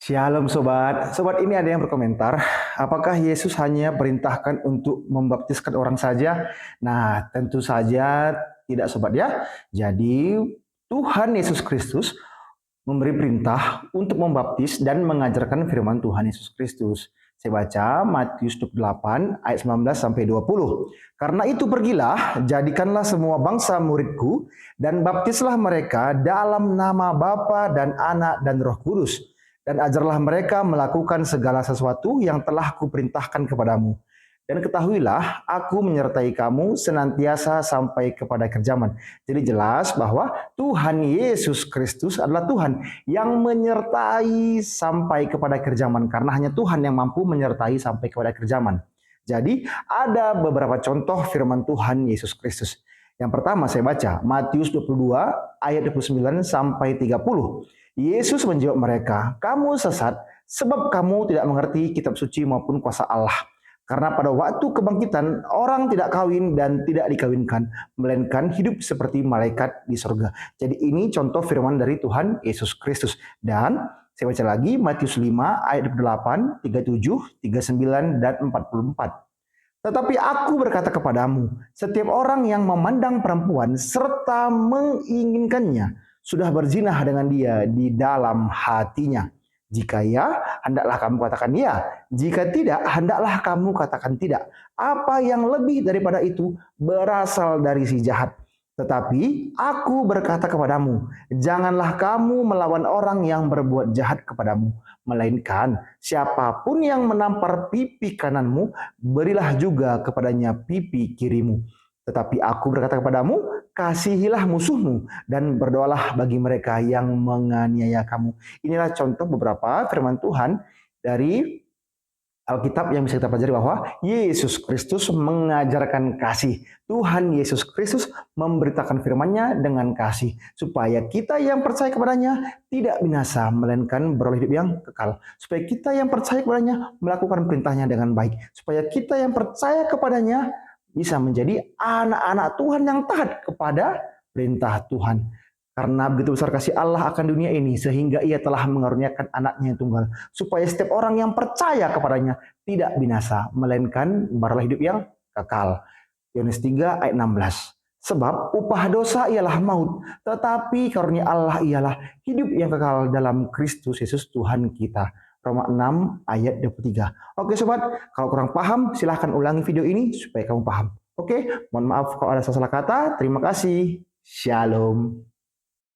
Shalom sobat. Sobat ini ada yang berkomentar, apakah Yesus hanya perintahkan untuk membaptiskan orang saja? Nah, tentu saja tidak sobat ya. Jadi Tuhan Yesus Kristus memberi perintah untuk membaptis dan mengajarkan firman Tuhan Yesus Kristus. Saya baca Matius 28 ayat 19 sampai 20. Karena itu pergilah, jadikanlah semua bangsa muridku dan baptislah mereka dalam nama Bapa dan Anak dan Roh Kudus. Dan ajarlah mereka melakukan segala sesuatu yang telah kuperintahkan kepadamu. Dan ketahuilah, aku menyertai kamu senantiasa sampai kepada akhir zaman. Jadi jelas bahwa Tuhan Yesus Kristus adalah Tuhan yang menyertai sampai kepada akhir zaman. Karena hanya Tuhan yang mampu menyertai sampai kepada akhir zaman. Jadi ada beberapa contoh firman Tuhan Yesus Kristus. Yang pertama saya baca Matius 22 ayat 29 sampai 30. Yesus menjawab mereka, kamu sesat sebab kamu tidak mengerti kitab suci maupun kuasa Allah. Karena pada waktu kebangkitan orang tidak kawin dan tidak dikawinkan, melainkan hidup seperti malaikat di surga. Jadi ini contoh firman dari Tuhan Yesus Kristus. Dan saya baca lagi Matius 5 ayat 8, 37, 39 dan 44. Tetapi aku berkata kepadamu, setiap orang yang memandang perempuan serta menginginkannya sudah berzinah dengan dia di dalam hatinya. Jika ya, hendaklah kamu katakan ya. Jika tidak, hendaklah kamu katakan tidak. Apa yang lebih daripada itu berasal dari si jahat. Tetapi aku berkata kepadamu, janganlah kamu melawan orang yang berbuat jahat kepadamu. Melainkan siapapun yang menampar pipi kananmu, berilah juga kepadanya pipi kirimu. Tetapi aku berkata kepadamu, kasihilah musuhmu dan berdoalah bagi mereka yang menganiaya kamu. Inilah contoh beberapa firman Tuhan dari Alkitab yang bisa kita pelajari bahwa Yesus Kristus mengajarkan kasih. Tuhan Yesus Kristus memberitakan firman-Nya dengan kasih. Supaya kita yang percaya kepadanya tidak binasa, melainkan beroleh hidup yang kekal. Supaya kita yang percaya kepadanya melakukan perintahnya dengan baik. Supaya kita yang percaya kepadanya bisa menjadi anak-anak Tuhan yang taat kepada perintah Tuhan. Karena begitu besar kasih Allah akan dunia ini, sehingga ia telah mengaruniakan anaknya yang tunggal. Supaya setiap orang yang percaya kepadanya tidak binasa, melainkan beroleh hidup yang kekal. Yohanes 3 ayat 16. Sebab upah dosa ialah maut, tetapi karunia Allah ialah hidup yang kekal dalam Kristus Yesus Tuhan kita. Roma 6 ayat 23. Oke sobat, kalau kurang paham silahkan ulangi video ini supaya kamu paham. Oke, mohon maaf kalau ada salah kata. Terima kasih. Shalom.